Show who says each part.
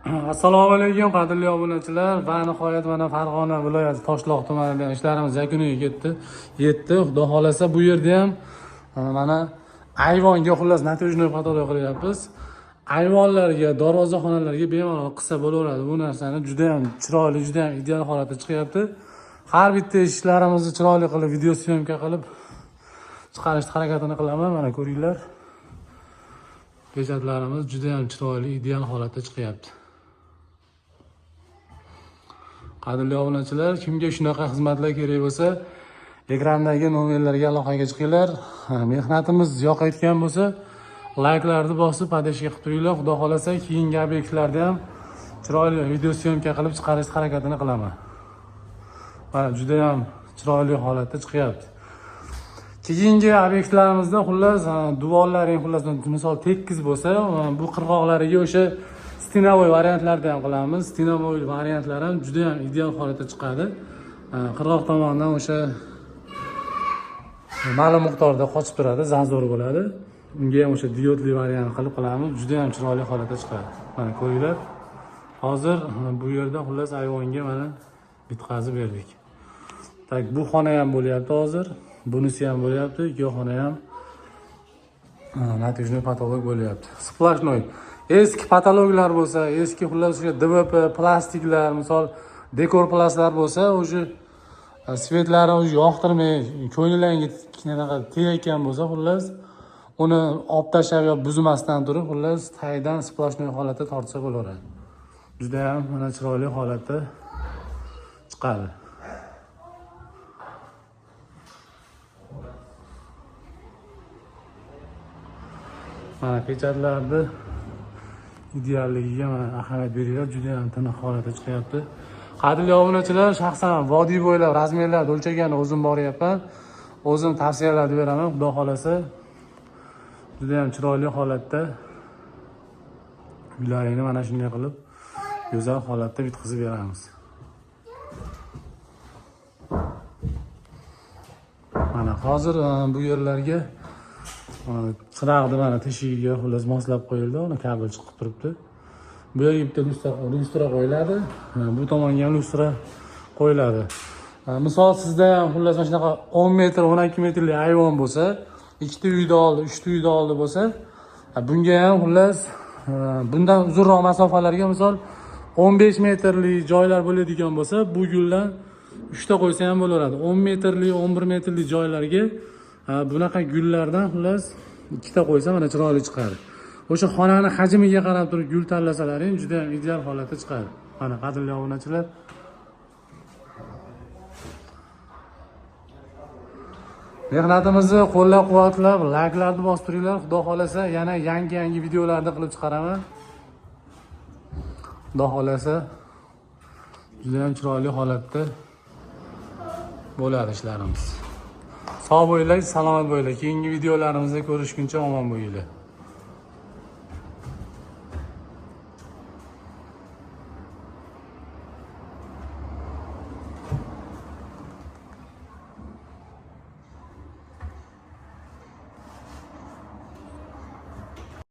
Speaker 1: Assalomu alaykum qadrli obunachilar va nihoyat mana Farg'ona viloyati Toshloq tumanida ishlarimiz yakuniga yetdi. Xudo xolasa bu yerda ham mana ayvonga xullas natijali patologiya qilyapmiz. Ayvonlarga, darvozaxonalarga bemalol qilsa bo'laveradi. Bu narsani juda ham chiroyli, juda ham ideal holatda chiqyapti. Har bitta ishlarimizni chiroyli qilib, video syomka qilib chiqarishga harakatini qilaman. Mana ko'ringlar. Pejatlarimiz juda ham chiroyli, ideal holatda chiqyapti. Qadrli obunachilar, kimga shunaqa xizmatlar kerak bo'lsa, ekrandagi nomerlarga aloqaga chiqinglar. Mehnatimiz yoqayotgan bo'lsa, layklarni bosib, podeshga qilib turinglar. Xudo xolasa, keyingi obyektlarda ham chiroyli video syomka qilib chiqarish harakatini qilaman. Mana juda ham chiroyli holatda chiqyapti. Keyingi obyektlarimizda xullas duvorlaring xullas misol tekis bo'lsa, bu qirg'oqlariga o'sha stenovoy variantlarda ham qilamiz. Stenovoy variantlar ham juda ham ideal holatda chiqadi. Qirg'oq tomonidan o'sha ma'lum miqdorda qochib turadi, zanzor bo'ladi. Unga ham o'sha diodli variant qilib qilamiz. Juda ham chiroyli holatda chiqadi. Mana ko'ringlar. Hozir bu yerda xullas ayvonga mana bitkazib berdik. Tak bu xona ham bo'lyapti hozir. Bunisi ham bo'lyapti. Ikki xona ham natijali patolog bo'lyapti. Splashnoy. Eski patologlar bo'lsa, eski xullas o'sha DVP plastiklar, misol dekor plastlar bo'lsa, o'sha svetlarni o'zi yoqtirmay, ko'ngillarga tegayotgan bo'lsa, xullas uni olib tashlab yo buzmasdan turib, xullas taydan splashnoy holatda tortsa bo'laveradi. Juda ham mana chiroyli holatda chiqadi. Mana pechatlarni idealligiga mana ahamiyat beringlar, juda ham tiniq holatda chiqyapti. Qadrli obunachilar, shaxsan vodiy bo'ylab razmerlarni o'lchagan o'zim boryapman. O'zim tavsiyalar beraman, xudo xolasa. Juda ham chiroyli holatda uylaringni mana shunday qilib go'zal holatda bitkazib beramiz. Mana hozir bu yerlarga chiroqni mana teshigiga xullas moslab qo'yildi, uni kabel chiqib turibdi. Bu yerga bitta lustra qo'yiladi, bu tomonga ham lustra qo'yiladi. Misol sizda ham xullas mana shunaqa 10 metr, 12 metrli ayvon bo'lsa, ikkita uyda oldi, uchta uyda oldi bo'lsa, bunga ham xullas bundan uzunroq masofalarga misol 15 metrli joylar bo'ladigan bo'lsa, bu guldan 3 ta qo'ysa ham bo'laveradi. 10 metrli, 11 metrli joylarga bunaqa gullardan xullas 2 ta qo'ysa mana chiroyli chiqadi. O'sha xonani hajmiga qarab turib gul tanlasalaring juda ham ideal holatda chiqadi. Mana qadrli obunachilar, mehnatimizni qo'llab-quvvatlab, layklarni bosib turinglar. Xudo xolasa yana yangi videolarni qilib chiqaraman. Xudo xolasa juda ham chiroyli holatda bo'ladi ishlarimiz. Sog' bo'linglar, salomat bo'linglar. Keyingi videolarimizda ko'rishguncha omon bo'linglar.